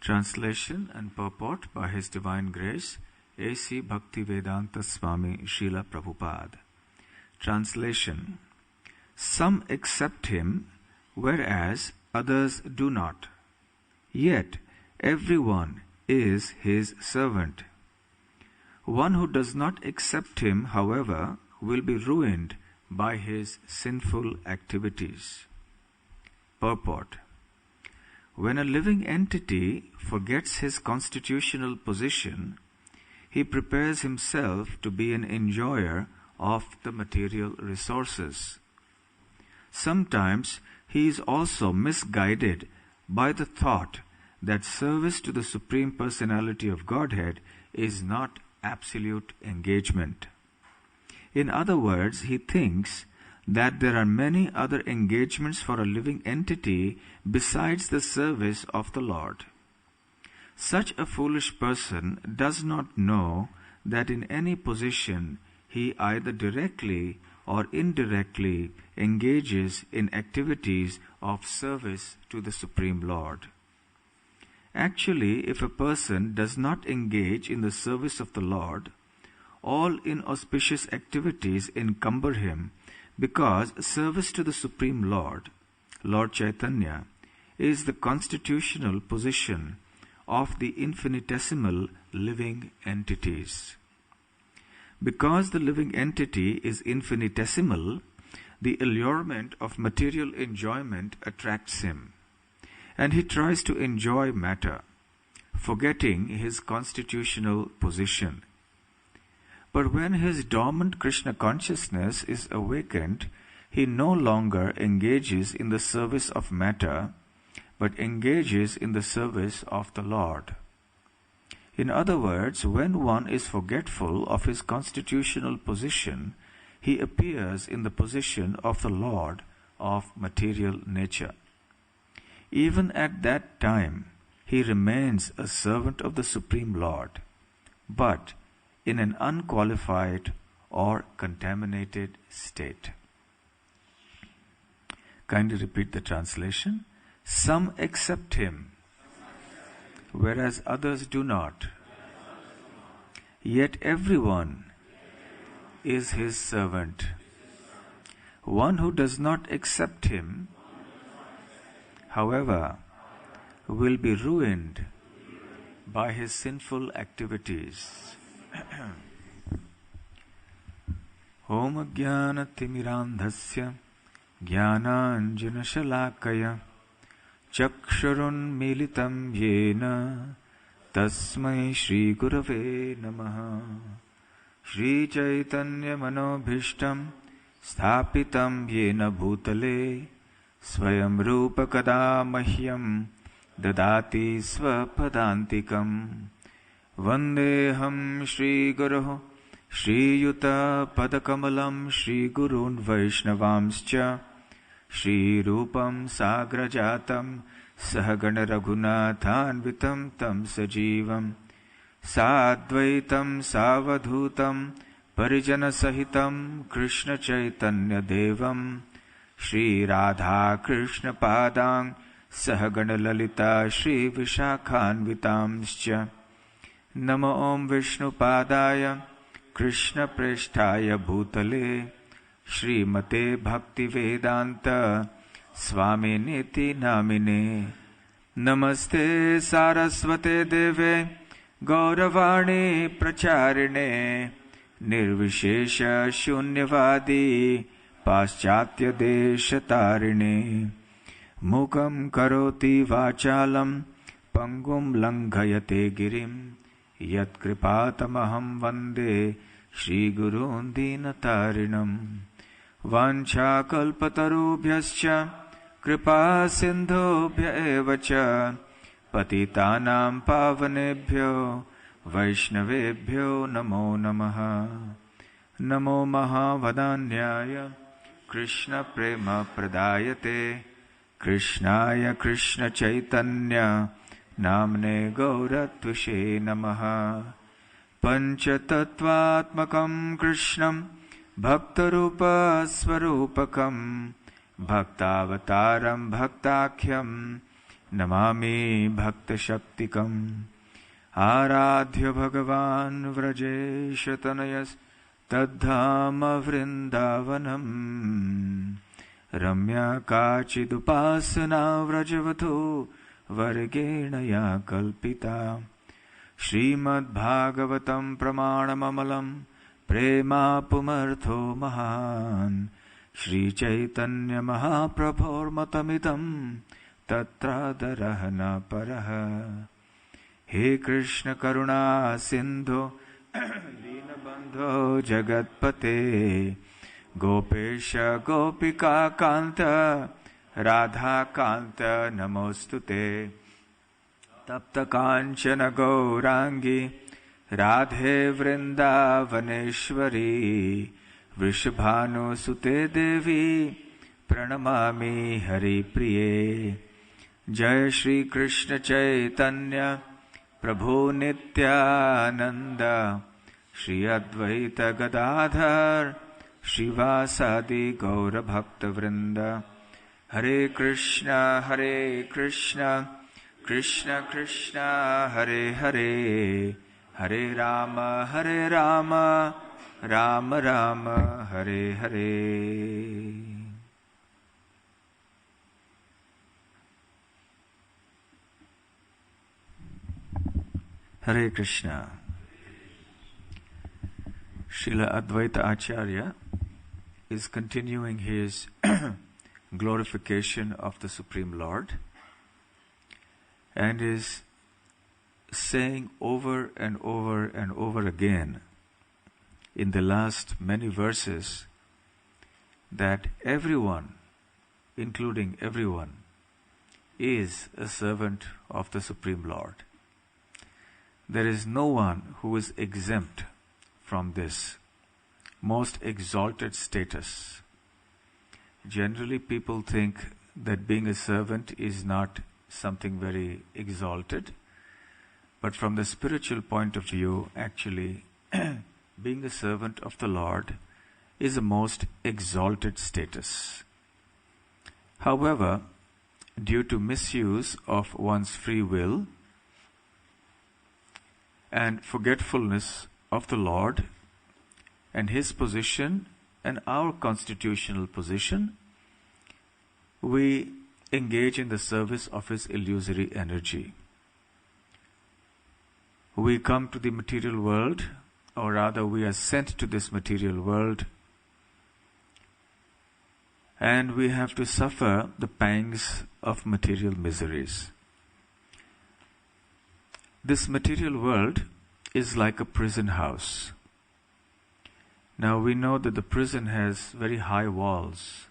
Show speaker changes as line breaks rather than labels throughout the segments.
Translation and purport by His Divine Grace, A.C. Bhakti Rasamrita Swami Srila Prabhupada. Translation. Some accept him, whereas others do not. Yet everyone is his servant. One who does not accept him, however, will be ruined by his sinful activities. Purport. When a living entity forgets his constitutional position, he prepares himself to be an enjoyer of the material resources. Sometimes he is also misguided by the thought that service to the Supreme Personality of Godhead is not absolute engagement. In other words, he thinks that there are many other engagements for a living entity besides the service of the Lord. Such a foolish person does not know that in any position he either directly or indirectly engages in activities of service to the Supreme Lord. Actually, if a person does not engage in the service of the Lord, all inauspicious activities encumber him, because service to the Supreme Lord, Lord Chaitanya, is the constitutional position of the infinitesimal living entities. Because the living entity is infinitesimal, the allurement of material enjoyment attracts him, and he tries to enjoy matter, forgetting his constitutional position. But when his dormant Krishna consciousness is awakened, he no longer engages in the service of matter, but engages in the service of the Lord. In other words, when one is forgetful of his constitutional position, he appears in the position of the Lord of material nature. Even at that time, he remains a servant of the Supreme Lord, but in an unqualified or contaminated state. Kindly repeat the translation. Some accept him, whereas others do not. Yet everyone is his servant. One who does not accept him, however, will be ruined by his sinful activities. Om Jnana Timirandhasya Jnananjana Shalakaya Chakshurun Militam Yena Tasmai Shri Gurave Namaha Shri Chaitanya Manobhishtam Sthapitam Yena Bhutale Swayam Rupa Kada Mahyam Dadati Swapadantikam Vandeham Shri Guru Shri Yuta Padakamalam Shri Gurun Vaishnavamscha Shri Rupam Sagrajatam Sahagana Raghunathanvitam Tam Sajivam Sadvaitam Savadhutam Parijana Sahitam Krishna Chaitanya Devam Shri Radha Krishna Padang Sahagana Lalita Shri Vishakhanvitamscha Namo Om Vishnu Padaya Krishna Presthaya Bhutale Shri Mate Bhakti Vedanta Swami Niti Namine Namaste Saraswate Deve Gauravani Pracharine Nirvishesha Shunyavadi Paschatya Deshatarine Mukam Karoti Vachalam Pangum Langhayate Girim Yat Kripatamaham Vande Shri Gurun Dinatarinam Vancha Kalpatarubhyascha Kripa Sindhubhya Evacha Patitanam Pavanebhyo Vaishnavebhyo Namo Namaha Namo Mahavadanyaya Krishna Prema Pradayate Krishnaya Krishna Chaitanya Namne Gauratvashe Namaha Panchatattvatmakam Krishnam Bhaktarupa Swarupakam Bhaktavataram Bhaktakhyam Namami Bhakta Shaktikam. Aradhya Bhagavan Vrajesh Tanayas Tadhama Vrindavanam. Ramya Kachidupasana Vrajavatu Vargena Ya Kalpita. Srimad Bhagavatam Pramanamamalam Prema Pumartho Mahan. Shri Chaitanya Mahaprabhor Matamitam Tatra Darahana Paraha. He Krishna Karuna Sindhu Dinabandho Jagatpate Gopesha Gopika Kanta Radha Kanta Namostute Tapta Kanchana Gaurangi Radhe Vrindavaneshwari Vrishabhanu Sute Devi Pranamami Hari Priye. Jai Shri Krishna Chaitanya Prabhu Nityananda Shri Advaita Gadadhar Srivasadi Gaura Bhakta Vrinda. Hare Krishna Krishna Krishna Hare Hare Hare Rama Rama Rama Hare Hare. Hare Krishna. Srila Advaita Acharya is continuing his glorification of the Supreme Lord and is saying over and over and over again in the last many verses that everyone, including everyone, is a servant of the Supreme Lord. There is no one who is exempt from this most exalted status. Generally, people think that being a servant is not something very exalted, but from the spiritual point of view, actually, being a servant of the Lord is a most exalted status. However, due to misuse of one's free will and forgetfulness of the Lord and His position and our constitutional position, we engage in the service of His illusory energy. We come to the material world, or rather we are sent to this material world, and we have to suffer the pangs of material miseries. This material world is like a prison house. Now we know that the prison has very high walls,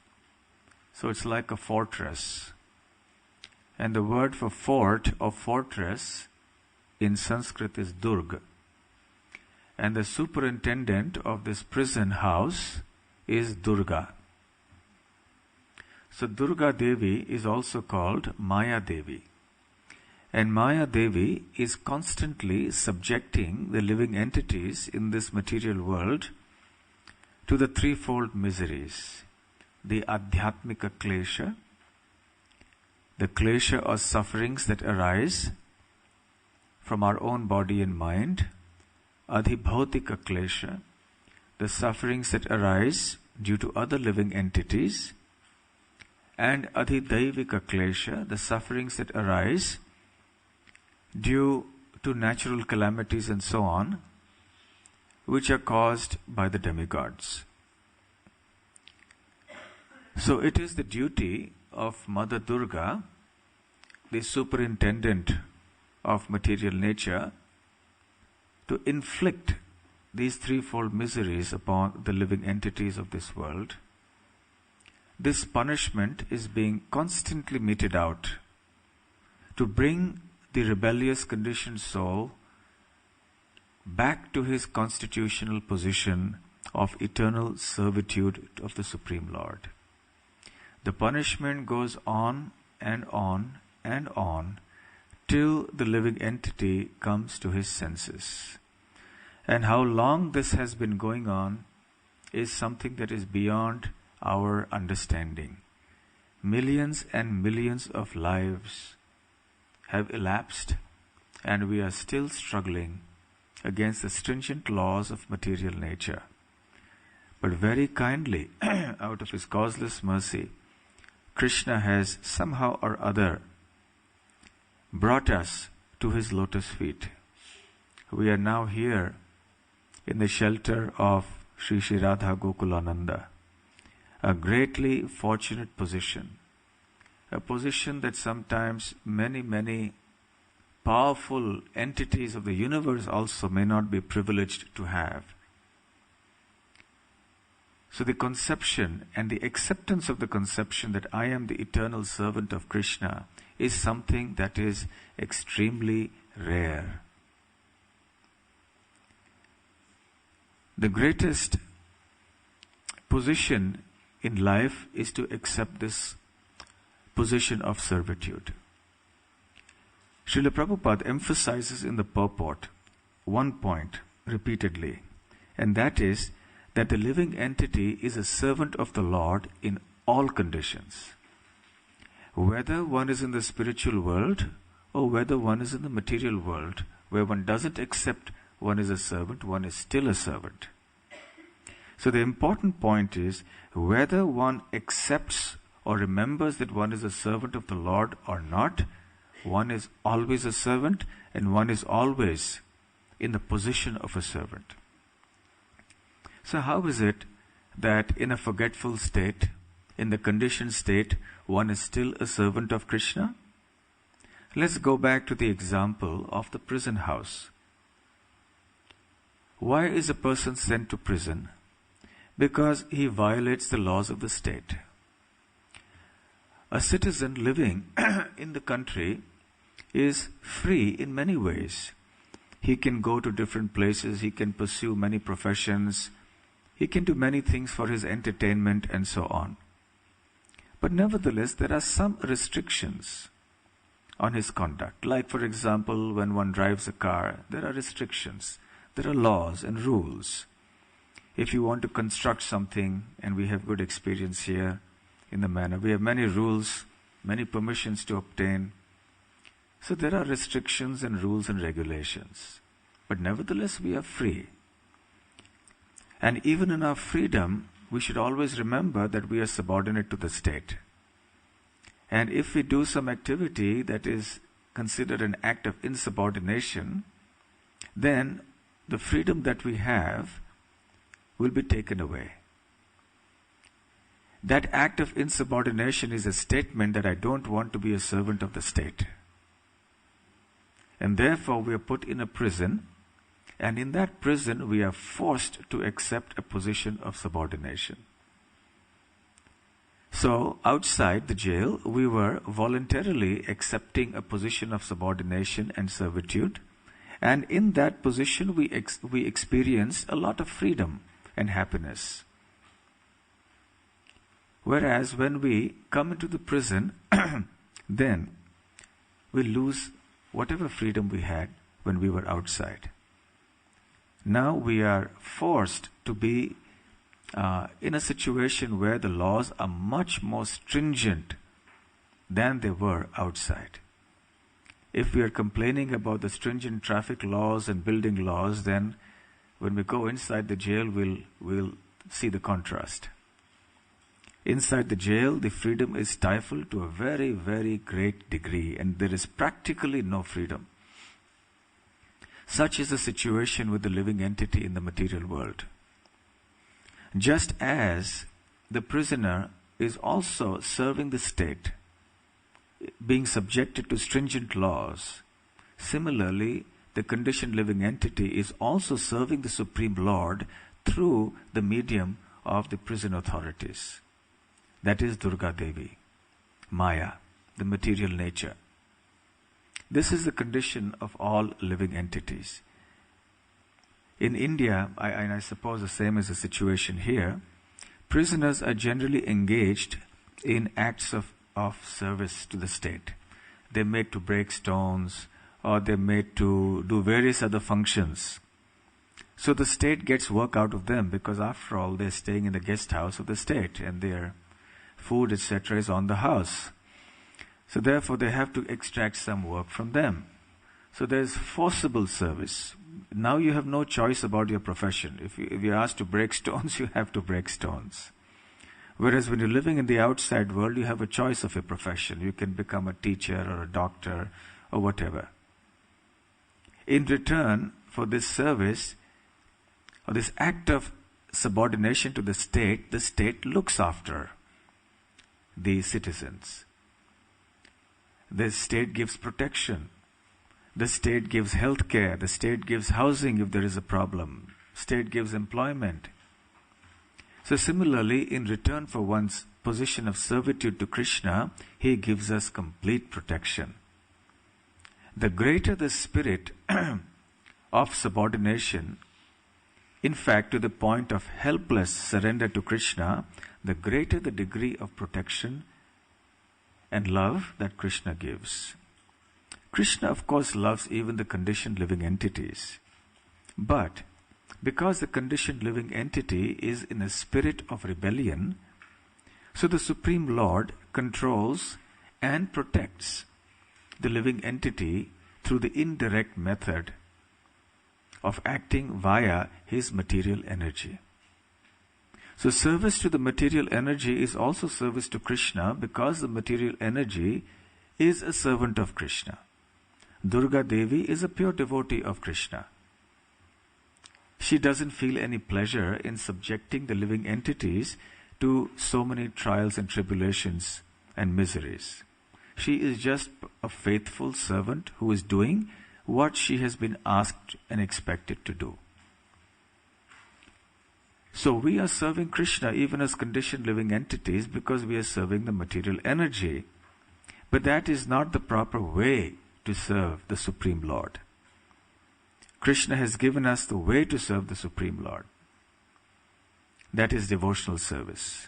so it's like a fortress. And the word for fort or fortress in Sanskrit is Durga. And the superintendent of this prison house is Durga. So Durga Devi is also called Maya Devi. And Maya Devi is constantly subjecting the living entities in this material world to the threefold miseries. The Adhyatmika Klesha, the Klesha or sufferings that arise from our own body and mind. Adhibhautika Klesha, the sufferings that arise due to other living entities. And Adhidaivika Klesha, the sufferings that arise due to natural calamities and so on, which are caused by the demigods. So it is the duty of Mother Durga, the superintendent of material nature, to inflict these threefold miseries upon the living entities of this world. This punishment is being constantly meted out to bring the rebellious conditioned soul back to his constitutional position of eternal servitude of the Supreme Lord. The punishment goes on and on and on till the living entity comes to his senses. And how long this has been going on is something that is beyond our understanding. Millions and millions of lives have elapsed and we are still struggling against the stringent laws of material nature. But very kindly, out of His causeless mercy, Krishna has somehow or other brought us to His lotus feet. We are now here in the shelter of Sri Sri Radha Gokulananda, a greatly fortunate position, a position that sometimes many powerful entities of the universe also may not be privileged to have. So the conception and the acceptance of the conception that I am the eternal servant of Krishna is something that is extremely rare. The greatest position in life is to accept this position of servitude. Srila Prabhupada emphasizes in the purport one point repeatedly, and that is that the living entity is a servant of the Lord in all conditions. Whether one is in the spiritual world or whether one is in the material world, where one doesn't accept one is a servant, one is still a servant. So the important point is whether one accepts or remembers that one is a servant of the Lord or not, one is always a servant and one is always in the position of a servant. So how is it that in a forgetful state, in the conditioned state, one is still a servant of Krishna? Let's go back to the example of the prison house. Why is a person sent to prison? Because he violates the laws of the state. A citizen living in the country is free in many ways. He can go to different places, he can pursue many professions, he can do many things for his entertainment and so on. But nevertheless, there are some restrictions on his conduct. Like, for example, when one drives a car, there are restrictions. There are laws and rules. If you want to construct something, and we have good experience here in the manor, we have many rules, many permissions to obtain. So there are restrictions and rules and regulations. But nevertheless, we are free. And even in our freedom, we should always remember that we are subordinate to the state. And if we do some activity that is considered an act of insubordination, then the freedom that we have will be taken away. That act of insubordination is a statement that I don't want to be a servant of the state. And therefore we are put in a prison, and in that prison we are forced to accept a position of subordination. So outside the jail we were voluntarily accepting a position of subordination and servitude, and in that position we experienced a lot of freedom and happiness. Whereas when we come into the prison, then we lose whatever freedom we had when we were outside. Now we are forced to be in a situation where the laws are much more stringent than they were outside. If we are complaining about the stringent traffic laws and building laws, then when we go inside the jail, we'll see the contrast. Inside the jail, the freedom is stifled to a very, very great degree, and there is practically no freedom. Such is the situation with the living entity in the material world. Just as the prisoner is also serving the state, being subjected to stringent laws, similarly, the conditioned living entity is also serving the Supreme Lord through the medium of the prison authorities. That is Durga Devi, Maya, the material nature. This is the condition of all living entities. In India, and I suppose the same is the situation here, prisoners are generally engaged in acts of service to the state. They're made to break stones, or they're made to do various other functions. So the state gets work out of them, because after all, they're staying in the guest house of the state, and their food, etc., is on the house. So therefore they have to extract some work from them. So there is forcible service. Now you have no choice about your profession. If you're asked to break stones, you have to break stones. Whereas when you're living in the outside world, you have a choice of a profession. You can become a teacher or a doctor or whatever. In return for this service, or this act of subordination to the state looks after the citizens. The state gives protection. The state gives health care. The state gives housing if there is a problem. State gives employment. So similarly, in return for one's position of servitude to Krishna, he gives us complete protection. The greater the spirit of subordination, in fact to the point of helpless surrender to Krishna, the greater the degree of protection and love that Krishna gives. Krishna, of course, loves even the conditioned living entities. But because the conditioned living entity is in a spirit of rebellion, so the Supreme Lord controls and protects the living entity through the indirect method of acting via his material energy. So service to the material energy is also service to Krishna, because the material energy is a servant of Krishna. Durga Devi is a pure devotee of Krishna. She doesn't feel any pleasure in subjecting the living entities to so many trials and tribulations and miseries. She is just a faithful servant who is doing what she has been asked and expected to do. So we are serving Krishna even as conditioned living entities because we are serving the material energy. But that is not the proper way to serve the Supreme Lord. Krishna has given us the way to serve the Supreme Lord. That is devotional service.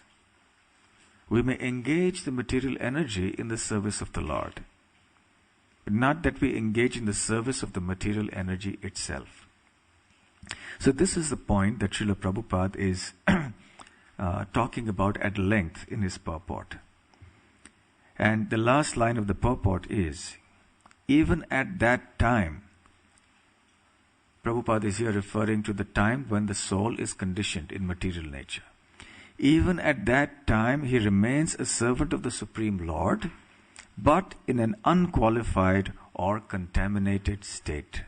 We may engage the material energy in the service of the Lord, but not that we engage in the service of the material energy itself. So this is the point that Srila Prabhupada is talking about at length in his purport. And the last line of the purport is, even at that time, Prabhupada is here referring to the time when the soul is conditioned in material nature. Even at that time, he remains a servant of the Supreme Lord, but in an unqualified or contaminated state.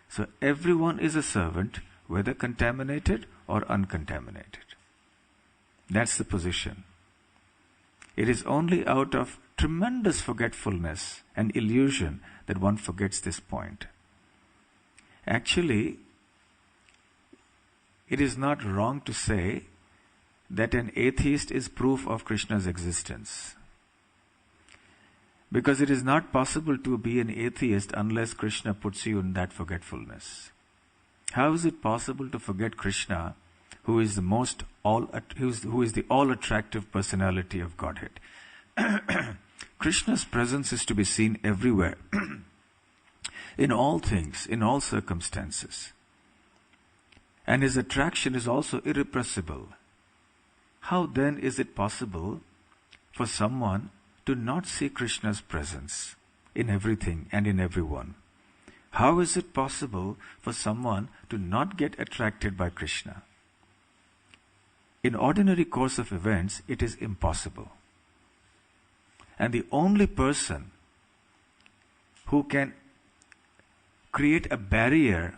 So everyone is a servant, whether contaminated or uncontaminated. That's the position. It is only out of tremendous forgetfulness and illusion that one forgets this point. Actually, it is not wrong to say that an atheist is proof of Krishna's existence. Because it is not possible to be an atheist unless Krishna puts you in that forgetfulness. How is it possible to forget Krishna, who is the all-attractive personality of Godhead? Krishna's presence is to be seen everywhere, in all things, in all circumstances. And his attraction is also irrepressible. How then is it possible for someone to not see Krishna's presence in everything and in everyone? How is it possible for someone to not get attracted by Krishna? In ordinary course of events, it is impossible. And the only person who can create a barrier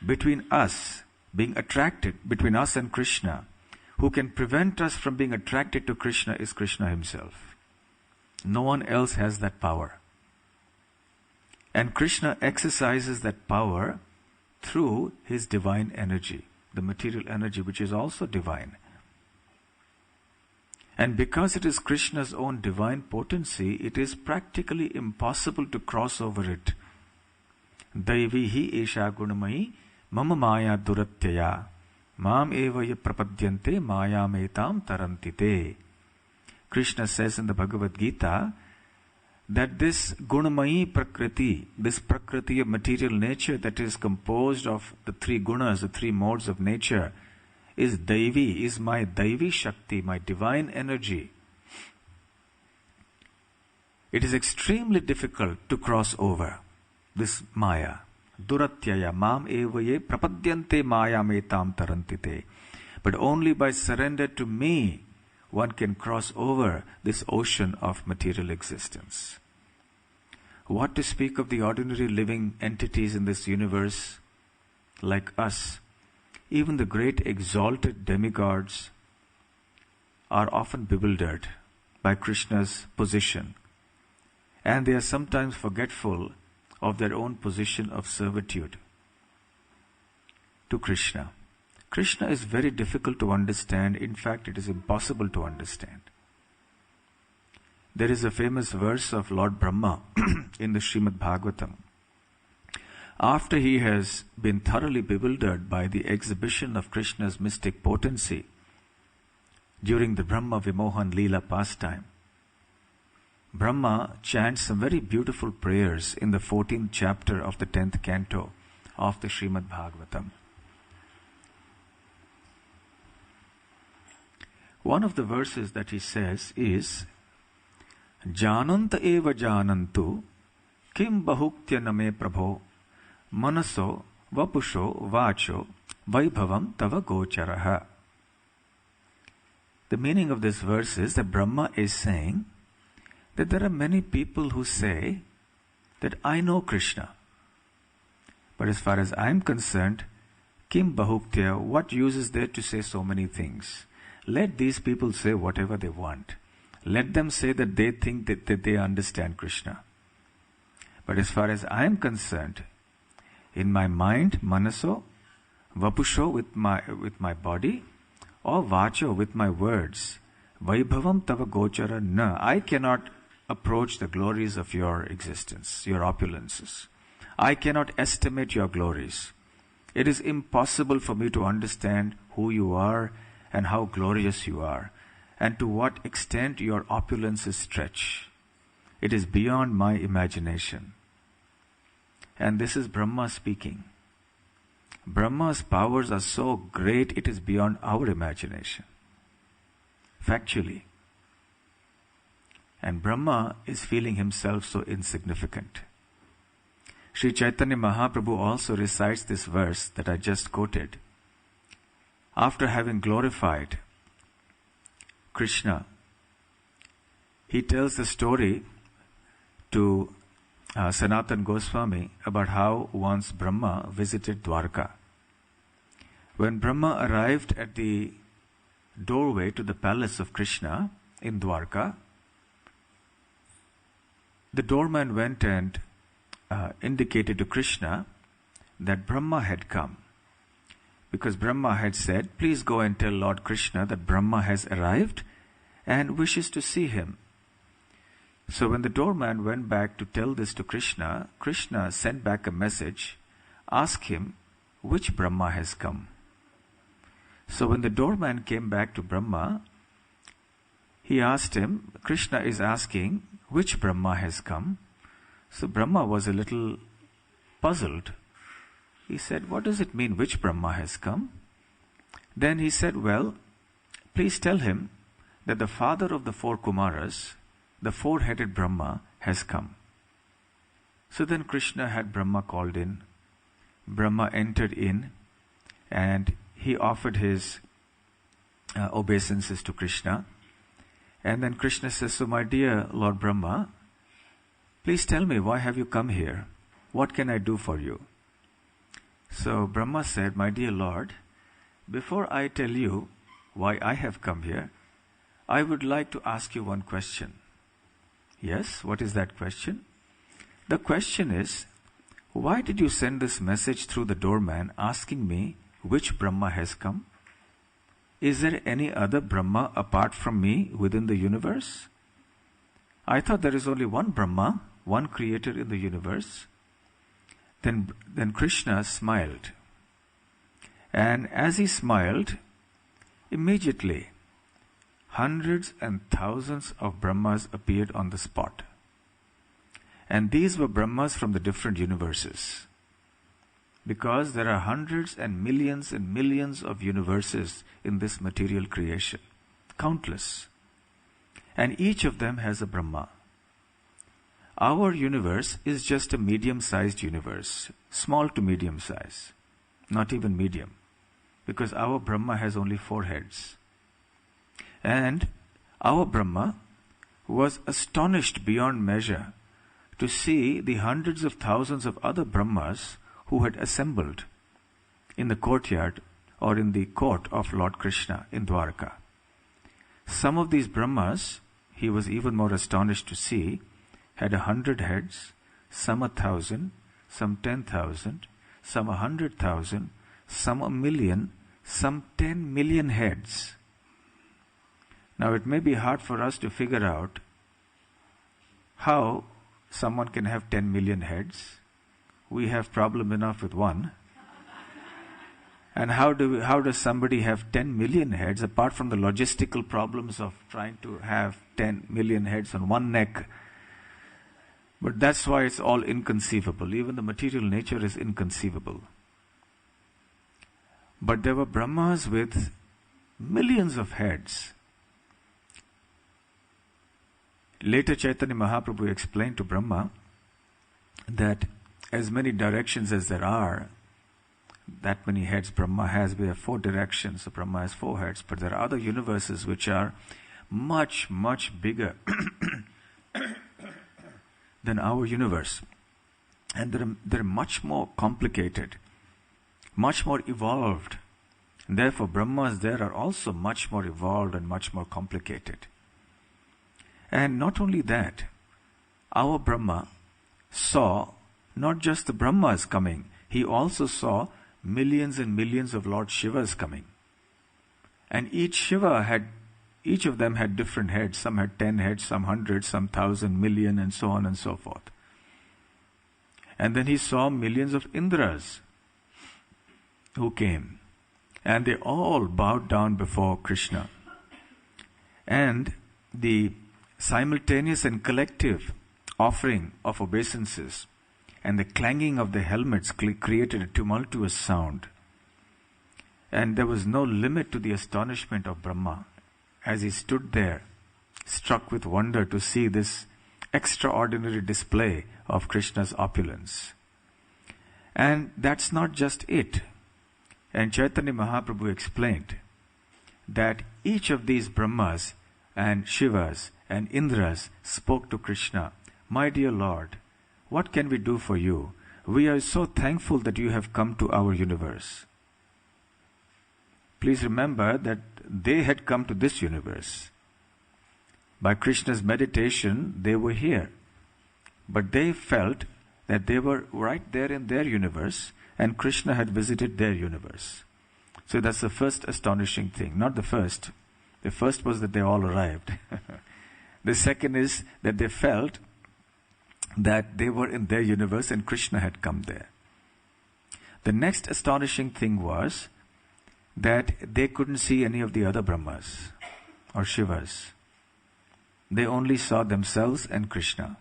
between us being attracted, between us and Krishna, who can prevent us from being attracted to Krishna, is Krishna himself. No one else has that power. And Krishna exercises that power through his divine energy, the material energy, which is also divine. And because it is Krishna's own divine potency, it is practically impossible to cross over it. Daivihi esha gunamayi mama maya duratyaya mam evaya prapadyante mayametam tarantite. Krishna says in the Bhagavad Gita that this gunamayi prakriti, this prakriti of material nature that is composed of the three gunas, the three modes of nature, is Daivi, is my Daivi Shakti, my divine energy. It is extremely difficult to cross over this Maya. Duratyaya mam evaye prapadyante maya metam tarantite. But only by surrender to me one can cross over this ocean of material existence. What to speak of the ordinary living entities in this universe like us? Even the great exalted demigods are often bewildered by Krishna's position, and they are sometimes forgetful of their own position of servitude to Krishna. Krishna is very difficult to understand. In fact, it is impossible to understand. There is a famous verse of Lord Brahma in the Srimad Bhagavatam. After he has been thoroughly bewildered by the exhibition of Krishna's mystic potency during the Brahma Vimohan lila pastime, Brahma chants some very beautiful prayers in the 14th chapter of the 10th canto of the Srimad Bhagavatam. One of the verses that he says is, Jananta eva janantu kim bahuktya name prabho manaso vapusho vacho vaibhavam tava gocharaha. The meaning of this verse is that Brahma is saying that there are many people who say that I know Krishna. But as far as I'm concerned, kim bahuktya, what use is there to say so many things? Let these people say whatever they want. Let them say that they think that they understand Krishna. But as far as I am concerned, in my mind, manaso, vapusho with my body, or vacho with my words, vaibhavam tava gochara na, I cannot approach the glories of your existence, your opulences. I cannot estimate your glories. It is impossible for me to understand who you are and how glorious you are, and to what extent your opulences stretch. It is beyond my imagination. And this is Brahma speaking. Brahma's powers are so great, it is beyond our imagination. Factually. And Brahma is feeling himself so insignificant. Sri Chaitanya Mahaprabhu also recites this verse that I just quoted. After having glorified Krishna, he tells the story to Sanatana Goswami about how once Brahma visited Dwarka. When Brahma arrived at the doorway to the palace of Krishna in Dwarka, the doorman went and indicated to Krishna that Brahma had come. Because Brahma had said, please go and tell Lord Krishna that Brahma has arrived and wishes to see him. So when the doorman went back to tell this to Krishna, Krishna sent back a message, ask him which Brahma has come. So when the doorman came back to Brahma, he asked him, Krishna is asking which Brahma has come. So Brahma was a little puzzled. He said, what does it mean, which Brahma has come? Then he said, well, please tell him that the father of the four Kumaras, the four-headed Brahma, has come. So then Krishna had Brahma called in. Brahma entered in and he offered his obeisances to Krishna. And then Krishna says, so my dear Lord Brahma, please tell me, why have you come here? What can I do for you? So Brahma said, my dear Lord, before I tell you why I have come here, I would like to ask you one question. Yes, what is that question? The question is, why did you send this message through the doorman asking me which Brahma has come? Is there any other Brahma apart from me within the universe? I thought there is only one Brahma, one creator in the universe. Then Krishna smiled. And as he smiled, immediately hundreds and thousands of Brahmas appeared on the spot. And these were Brahmas from the different universes. Because there are hundreds and millions of universes in this material creation. Countless. And each of them has a Brahma. our universe is just a medium-sized universe, small to medium size, not even medium, because our Brahma has only 4 heads. And our Brahma was astonished beyond measure to see the hundreds of thousands of other Brahmas who had assembled in the courtyard or in the court of Lord Krishna in Dwarka. Some of these Brahmas, he was even more astonished to see, had 100 heads, some 1,000, some 10,000, some 100,000, some 1,000,000, some 10 million heads. Now it may be hard for us to figure out how someone can have 10 million heads. We have problem enough with one. And how does somebody have 10 million heads apart from the logistical problems of trying to have 10 million heads on one neck? But that's why it's all inconceivable. Even the material nature is inconceivable. But there were Brahmas with millions of heads. Later Chaitanya Mahaprabhu explained to Brahma that as many directions as there are, that many heads Brahma has. We have 4 directions, so Brahma has 4 heads, but there are other universes which are much, much bigger than our universe. And they're much more complicated, much more evolved. And therefore Brahmas there are also much more evolved and much more complicated. And not only that, our Brahma saw not just the Brahmas coming, he also saw millions and millions of Lord Shivas coming. And each of them had different heads. Some had 10 heads, some 100, some 1,000, million, and so on and so forth. And then he saw millions of Indras who came. And they all bowed down before Krishna. And the simultaneous and collective offering of obeisances and the clanging of the helmets created a tumultuous sound. And there was no limit to the astonishment of Brahma as he stood there, struck with wonder to see this extraordinary display of Krishna's opulence. And that's not just it. And Chaitanya Mahaprabhu explained that each of these Brahmas and Shivas and Indras spoke to Krishna, "My dear Lord, what can we do for you? We are so thankful that you have come to our universe." Please remember that they had come to this universe. By Krishna's meditation, they were here. But they felt that they were right there in their universe and Krishna had visited their universe. So that's the first astonishing thing. Not the first. The first was that they all arrived. The second is that they felt that they were in their universe and Krishna had come there. The next astonishing thing was that they couldn't see any of the other Brahmas or Shivas. They only saw themselves and Krishna.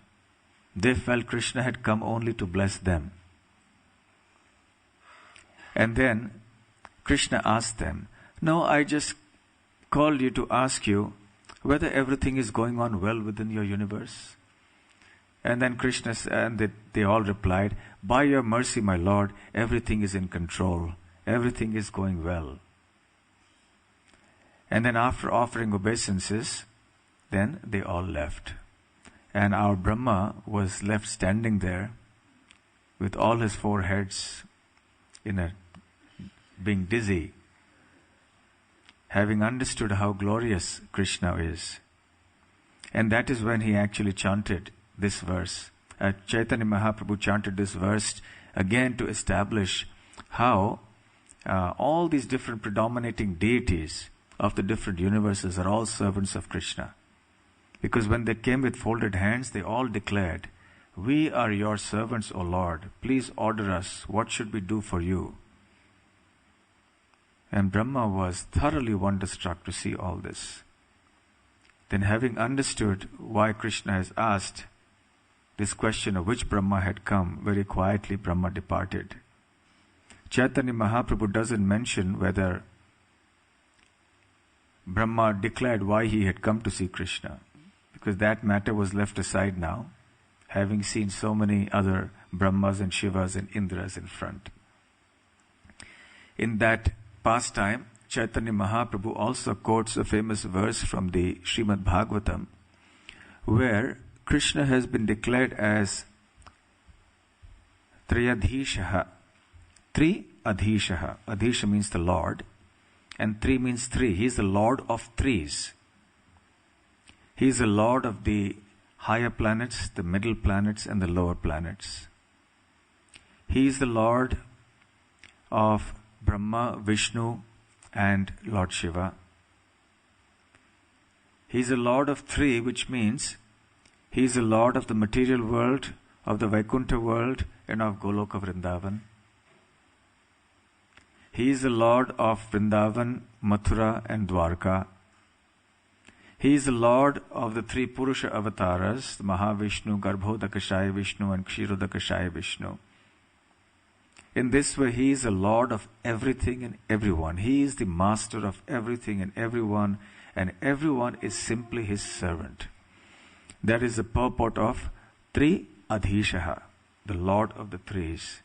They felt Krishna had come only to bless them. And then Krishna asked them, "No, I just called you to ask you whether everything is going on well within your universe." And then Krishna and they all replied, "By your mercy, my Lord, everything is in control. Everything is going well." And then after offering obeisances, then they all left. And our Brahma was left standing there with all his 4 heads being dizzy, having understood how glorious Krishna is. And that is when he actually chanted this verse. Chaitanya Mahaprabhu chanted this verse again to establish how all these different predominating deities of the different universes are all servants of Krishna. Because when they came with folded hands, they all declared, "We are your servants, O Lord. Please order us. What should we do for you?" And Brahma was thoroughly wonderstruck to see all this. Then having understood why Krishna has asked this question of which Brahma had come, very quietly Brahma departed. Chaitanya Mahaprabhu doesn't mention whether Brahma declared why he had come to see Krishna, because that matter was left aside now. having seen so many other Brahmas and Shivas and Indras in front. In that pastime, Chaitanya Mahaprabhu also quotes a famous verse from the Srimad Bhagavatam, where Krishna has been declared as Triyadhishaha. Adhishaha. Adhisha means the Lord, and Tri means three. He is the Lord of threes. He is the Lord of the higher planets, the middle planets, and the lower planets. He is the Lord of Brahma, Vishnu, and Lord Shiva. He is the Lord of three, which means He is the Lord of the material world, of the Vaikuntha world, and of Goloka Vrindavan. He is the Lord of Vrindavan, Mathura, and Dwarka. He is the Lord of the three Purusha avatars, the Mahavishnu, Garbhodakashaya Vishnu, and Kshirodakashaya Vishnu. In this way, He is the Lord of everything and everyone. He is the master of everything and everyone is simply His servant. That is the purport of Tri Adhishaha, the Lord of the threes.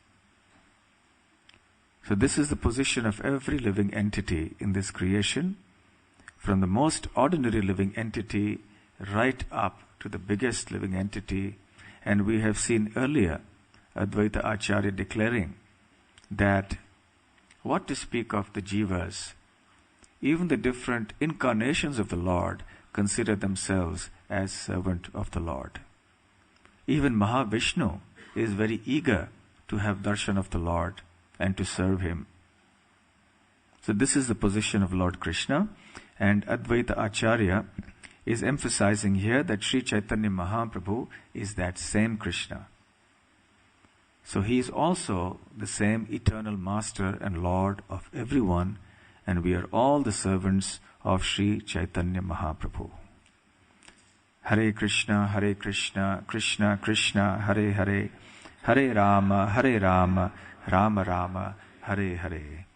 So this is the position of every living entity in this creation, from the most ordinary living entity right up to the biggest living entity. And we have seen earlier Advaita Acharya declaring that what to speak of the jivas, even the different incarnations of the Lord consider themselves as servant of the Lord. Even Mahavishnu is very eager to have darshan of the Lord and to serve Him. So this is the position of Lord Krishna, and Advaita Acharya is emphasizing here that Sri Chaitanya Mahaprabhu is that same Krishna. So He is also the same eternal Master and Lord of everyone, and we are all the servants of Sri Chaitanya Mahaprabhu. Hare Krishna, Krishna Krishna, Hare Hare, Hare Rama, Rama Rama, Hare Hare.